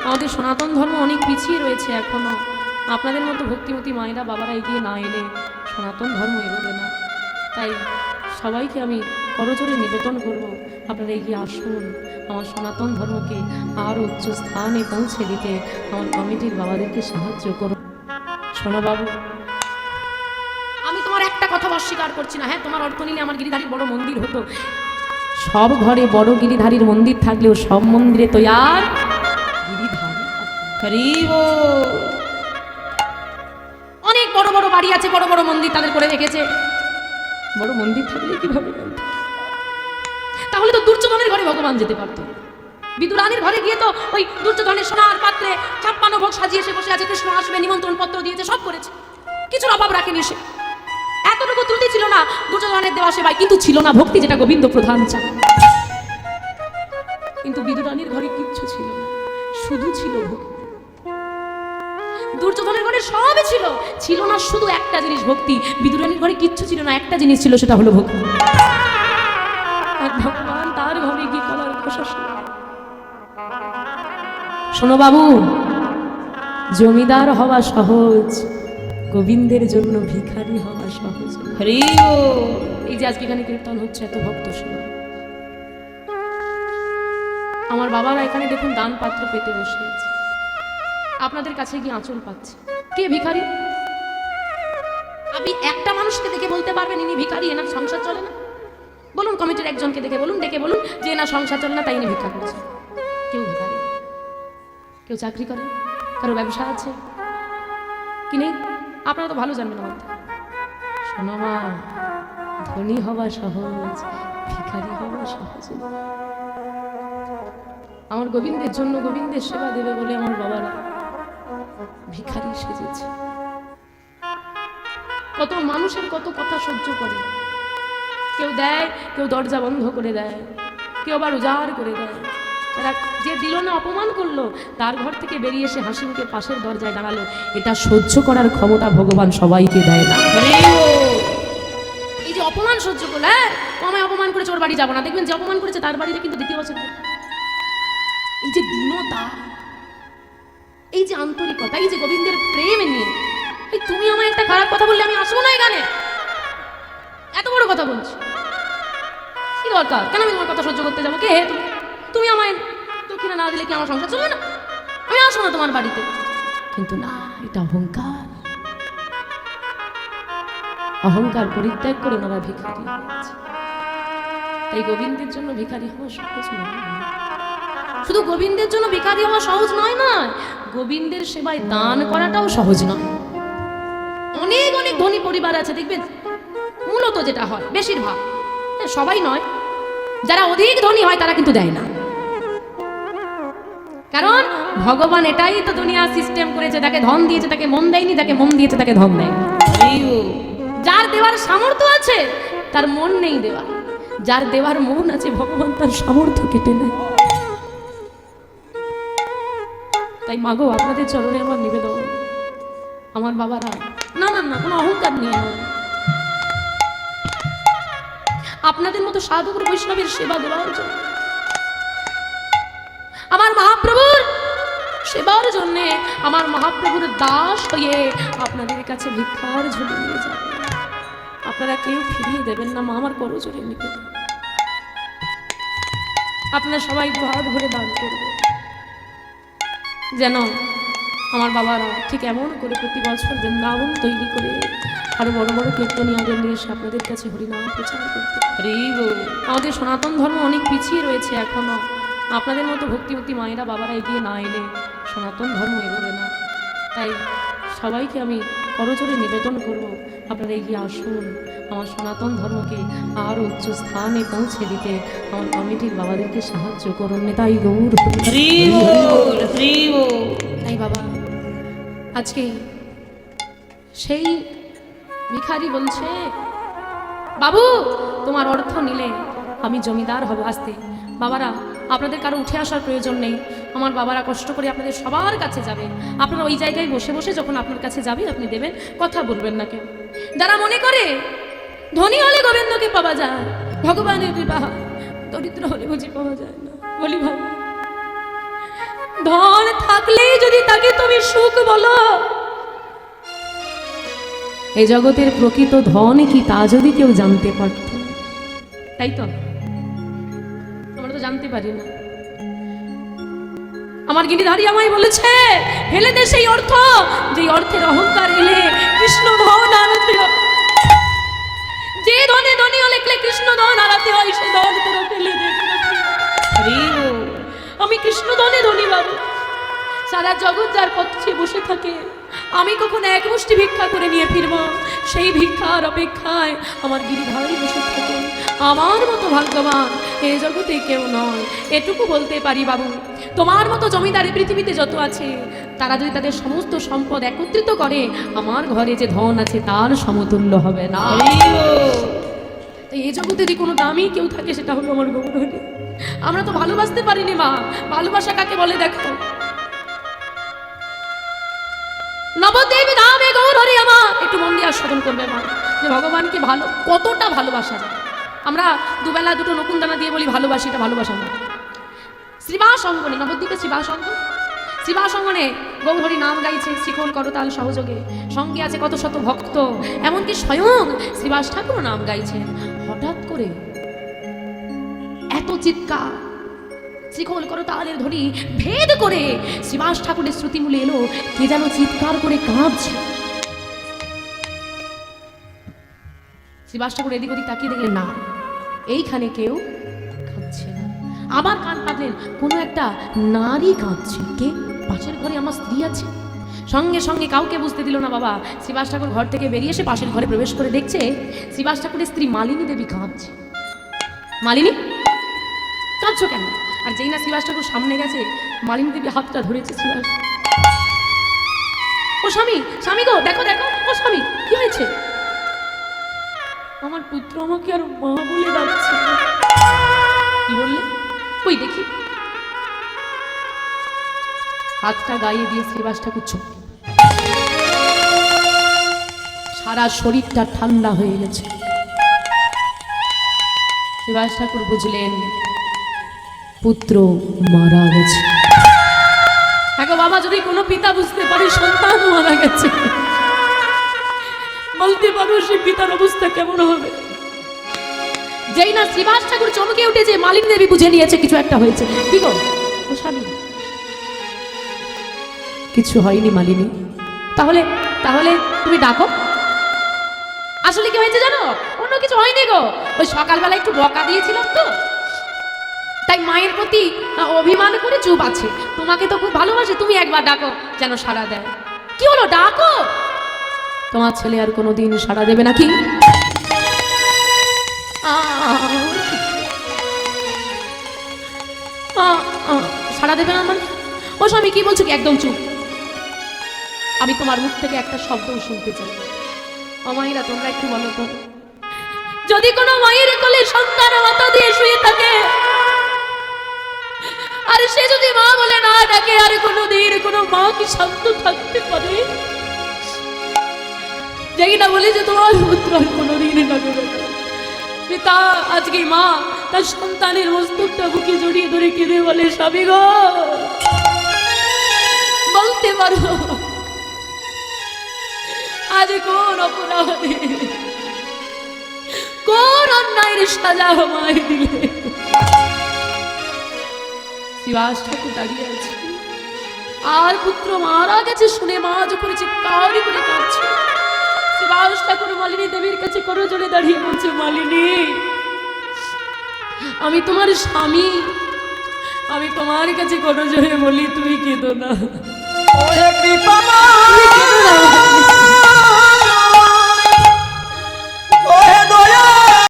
আমাদের সনাতন ধর্ম অনেক পিছিয়ে রয়েছে এখনো। আপনাদের মতো ভক্তিমতী মায়েরা বাবারা এগিয়ে না এলে সনাতন ধর্ম এগোবে না। তাই সবাইকে আমি করজোরে নিবেদন করব, আপনারা এগিয়ে আসুন, আমার সনাতন ধর্মকে আরও উচ্চ স্থানে পৌঁছে দিতে আমার কমিটির বাবাদেরকে সাহায্য করুন। শোনো বাবু, আমি তোমার একটা কথা অস্বীকার করছি না। হ্যাঁ, তোমার অর্থ নিলে আমার গিরিধারীর বড় মন্দির হতো। সব ঘরে বড় গিরিধারীর মন্দির থাকলেও সব মন্দিরে তো আর অনেক বড় বড় বাড়ি আছে, বড় বড় মন্দির তাদের করে রেখেছে। বড় মন্দির থাকলে কিভাবে? তাহলে তো দুর্যোধনের ঘরে ভগবান যেতে পারতো। বিদুরানীর ঘরে গিয়ে তো ওই দুর্যোধনের সোনার পাত্রে 56 ভোগ সাজিয়ে সে বসে আছে, কৃষ্ণ আসবে, নিমন্ত্রণ পত্র দিয়েছে, সব করেছে, কিছুর অভাব রাখেনি সে। এতটুকু ত্রুটি ছিল না দুর্যোধনের দেওয়া সেবায়, কিন্তু ছিল না ভক্তি, যেটা গোবিন্দ প্রধান চান। কিন্তু বিদুরানীর ঘরে কিচ্ছু ছিল না, শুধু ছিল ভক্তি। দুর্যোধনের ঘরে সবই ছিল, ছিল না শুধু একটা জিনিস, ভক্তি। বিদুরানীর ঘরে কিচ্ছু ছিল না, একটা জিনিস ছিল, সেটা হলো ভক্তি। আর ভগবান তার ঘরে গিয়ে কলার খোসা। শোনো বাবু, জমিদার হওয়া সহজ, গোবিন্দের জন্য ভিখারি হওয়া সহজ। হরি বল। এই যে আজকে এখানে কীর্তন হচ্ছে, এত ভক্ত সেবা, আমার বাবারা এখানে দেখুন দান পাত্র পেতে বসে আছে, আপনাদের কাছে গিয়ে আঁচল পাচ্ছে। কে ভিখারি? আপনি একটা মানুষকে দেখে বলতে পারবেন ইনি ভিখারি, এনার সংসার চলে না? বলুন, কমিটির একজনকে দেখে বলুন, ডেকে বলুন যে এনার সংসার চলে না, তাই ইনি ভিক্ষা করছে। কেউ ভিখারি? কেউ চাকরি করে? কারো ব্যবসা আছে কি নেই? আপনারা তো ভালো জানবেন আমার। শোনো মা, ধনী হওয়া সহজ, ভিখারি হওয়া সহজ। আমার গোবিন্দের জন্য গোবিন্দের সেবা দেবে বলে আমার বাবারা ভিখারি সেজেছে। কত মানুষের কত কথা সহ্য করে, কেউ দেয়, কেউ দরজা বন্ধ করে দেয়, কেউ আবার উজাড় করে দেয়। তারা যে দিল না, অপমান করলো, তার ঘর থেকে বেরিয়ে এসে হাসি মুখে পাশের দরজায় দাঁড়ালো, এটা সহ্য করার ক্ষমতা ভগবান সবাইকে দেয় না। এই যে অপমান সহ্য করলো, আমায় অপমান করেছে, ওর বাড়ি যাবো না, দেখবেন যে অপমান করেছে তার বাড়িতে কিন্তু দ্বিতীয় বছর। এই যে দীনতা, এই যে আন্তরিকতা, এই যে গোবিন্দের প্রেম নিয়ে, এই তুমি আমায় একটা খারাপ কথা বললে আমি আসবো না এখানে, এত বড় কথা বলছি, কি দরকার? কেন আমি তোমার কথা সহ্য করতে যাবো? কে তুমি? তুমি আমায় দক্ষিণা না দিলে কি আমার সংসার চলবে না? আমি আসবো না তোমার বাড়িতে। কিন্তু না, এটা অহংকার। অহংকার পরিত্যাগ করে ওনারা ভিখারি হয়েছে। তাই গোবিন্দের জন্য ভিখারি হওয়া সহজ নয়। শুধু গোবিন্দের জন্য ভিখারি হওয়া সহজ নয়, গোবিন্দের সেবায় দান করাটাও সহজ নয়। অনেক অনেক ধনী পরিবার আছে দেখবেন, মূলত যেটা হয় বেশিরভাগ, সবাই নয়, যারা অধিক ধনী হয় তারা কিন্তু দেয় না। কারণ ভগবান এটাই তো দুনিয়া সিস্টেম করেছে, তাকে ধন দিয়েছে, তাকে মন দেয়নি, তাকে মন দিয়েছে, তাকে ধন দেয়। যার দেওয়ার সামর্থ্য আছে তার মন নেই দেওয়া, যার দেওয়ার মন আছে ভগবান তার সামর্থ্য কেটে নেয়। তাই মাগো, আপনাদের চরণে আমার নিবেদন, আমার বাবারা, না না না, কোনো অহংকার নিয়ে নয়, আপনাদের মতো সাধুগুরু বৈষ্ণবের সেবা দেওয়ার জন্য, আমার মহাপ্রভুর সেবার জন্যে, আমার মহাপ্রভুর দাস হয়ে আপনাদের কাছে ভিক্ষার ঝুলি নিয়ে যাবে। আপনারা কেউ ফিরিয়ে দেবেন না মা, আমার করজোরে নিবেদন। আপনারা সবাই দুহাত ভরে দান করবেন, যেন আমার বাবারা ঠিক এমন করে প্রতি বছর বৃন্দাবন তৈরি করে আরো বড় বড় কীর্তনীয়দের নিয়ে এসে আপনাদের কাছে হরিনাম প্রচার করতে পারে। আমাদের সনাতন ধর্ম অনেক পিছিয়ে রয়েছে এখনো। আপনাদের মতো ভক্তিমতী মায়েরা বাবারা এগিয়ে না এলে সনাতন ধর্ম এগোবে না। তাই সবাইকে আমি করজোরে নিবেদন করব, আপনারা এগিয়ে আসুন, আমার সনাতন ধর্মকে আরও উচ্চ স্থানে পৌঁছে দিতে আমার কমিটির বাবাদেরকে সাহায্য করুন। তাই গৌর তাই বাবা, আজকে সেই ভিখারি বলছে, বাবু তোমার অর্থ নিলে আমি জমিদার হব। আসতে বাবারা, আপনাদের কারো উঠে আসার প্রয়োজন নেই, আমার বাবারা কষ্ট করে আপনাদের সবার কাছে যাবে। আপনারা ওই জায়গায় বসে বসে যখন আপনার কাছে যাবে আপনি দেবেন, কথা বলবেন না কেউ। যারা মনে করে ধনী হলে গোবিন্দকে পাওয়া যায়, ভগবানের কৃপা, দরিদ্র হলে বুঝি পাওয়া যায় না, বলি ভাই ধন থাকলেই যদি তাকে তুমি সুখ বলো, এই জগতের প্রকৃত ধন কি তা যদি কেউ জানতে পারত, তাই তো আমরা তো জানতে পারি না। আমার গিরিধারী আমায় বলেছে ফেলে দে সেই অর্থ, যে অর্থের অহংকার এলে কৃষ্ণ ধন আনতে হয়, যে ধনে ধনী হলে কৃষ্ণ ধন আনাতে হয়, সে ধন তোরা ফেলে দে। আমি কৃষ্ণ ধনে ধনী বাবু, সারা জগৎ যার পথে বসে থাকে, আমি কখন এক মুষ্টি ভিক্ষা করে নিয়ে ফিরব, সেই ভিক্ষার অপেক্ষায় আমার গিরিধারী বসে থাকে। আমার মতো ভাগ্যবান এই জগতে কেউ নয়, এটুকু বলতে পারি বাবু। তোমার মতো জমিদারি পৃথিবীতে যত আছে, তারা যদি তাদের সমস্ত সম্পদ একত্রিত করে, আমার ঘরে যে ধন আছে তার সমতুল্য হবে না। এই জগতে যদি কোনো দামি কেউ থাকে, সেটা হলো আমার গৌরহরি। আমরা তো ভালোবাসতে পারিনি মা। ভালোবাসা কাকে বলে দেখো, নবদ্বীপ ধামে গৌরহরি আমার, একটু মন দিয়ে আস্বাদন করবে মা, যে ভগবানকে ভালো কতটা ভালোবাসা যায়। আমরা দুবেলা দুটো নকুন দানা দিয়ে বলি ভালোবাসি, এটা ভালোবাসা না। শ্রীবাস অঙ্গনে, নবদ্বীপে শ্রীবাস অঙ্গন, শ্রীবাস অঙ্গনে গৌরহরি নাম গাইছে শিখল করতাল সহযোগে, সঙ্গে আছে কত শত ভক্ত, এমনকি স্বয়ং শ্রীবাস ঠাকুর নাম গাইছেন। হঠাৎ করে এত চিৎকার, শিখল করতালের ধ্বনি ভেদ করে শ্রীবাস ঠাকুরের শ্রুতিমূলে এলো, কে যেন চিৎকার করে কাঁদছে। শ্রীবাস ঠাকুর এদিক ওদিক তাকিয়ে দেখলেন না, এইখানে কেউ কাঁদছে না। আবার কান পাতলেন, কোনো একটা নারী কাঁদছে। কে? পাশের ঘরে আমার স্ত্রী আছে। সঙ্গে সঙ্গে কাউকে বুঝতে দিল না বাবা। শ্রীবাস ঠাকুর ঘর থেকে বেরিয়ে এসে পাশের ঘরে প্রবেশ করে দেখছে শ্রীবাস ঠাকুরের স্ত্রী মালিনী দেবী কাঁদছে। মালিনী, কাঁদছো কেন? আর যেই না শ্রীবাস ঠাকুর সামনে গেছে, মালিনী দেবী হাতটা ধরেছে শ্রীবাস। ও স্বামী, স্বামী গো, দেখো দেখো, ও স্বামী, কি হয়েছে? আমার পুত্র আমাকে আর মা বলে ডাকছে। কি বললে? কই দেখি। হাতটা গায়ে দিয়ে শ্রীবাস ঠাকুর চুপ, সারা শরীরটা ঠান্ডা হয়ে গেছে। শ্রীবাস ঠাকুর বুঝলেন পুত্র মারা গেছে। দেখো বাবা, যদি কোনো পিতা বুঝতে পারে সন্তান মারা গেছে, বলতে পারো সে পিতার অবস্থা কেমন হবে। যেই না শ্রীবাস ঠাকুর চমকে উঠেছে, মালিনী দেবী বুঝে নিয়েছে কিছু একটা হয়েছে। কি গো, ও স্বামী, কিছু হয়নি মালিনী। তাহলে তাহলে তুমি ডাকো। আসলে কি হয়েছে জানো? অন্য কিছু হয়নি গো, ওই সকালবেলা একটু বকা দিয়েছিলাম তো, তাই মায়ের প্রতি অভিমান করে চুপ আছে। তোমাকে তো খুব ভালোবাসে, তুমি একবার ডাকো যেন সাড়া দেয়। কি হলো, ডাকো। তোমার ছেলে আর কোনোদিন সাড়া দেবে নাকি? সাড়া দেবে না মানে? ও স্বামী, কি বলছো? কি একদম চুপ। আমি তোমার মুখ থেকে একটা শব্দ শুনতে চাই। ও মায়েরা, তোমরা একটু বলো তো, যদি কোনো মায়ের কোলে সন্তান মাথা দিয়ে শুয়ে থাকে, আর সে যদি মা বলে না ডাকে, আর কোনোদিন কোনো মা কি শান্ত থাকতে পারে? যাই না বলে যে তোমার পুত্র আর কোনোদিন ডাকবে না। পিতা আজকে মা তার সন্তানের মস্তকটা বুকে জড়িয়ে ধরে কেঁদে বলে, স্বামী গো, বলতে পারো আজ কোন অপরাধে, কোন অন্যায়ের সাজা আমায় দিলে? শ্রীবাস ঠাকুর দাঁড়িয়ে আছে, আর পুত্র মারা গেছে শুনে মা যখন চিৎকার করে কাঁদছে, শ্রীবাস ঠাকুর মালিনী দেবীর কাছে করজোড়ে দাঁড়িয়ে বলছে, মালিনী, আমি তোমার স্বামী, আমি তোমার কাছে করজোড়ে বলি, তুমি কেঁদো না।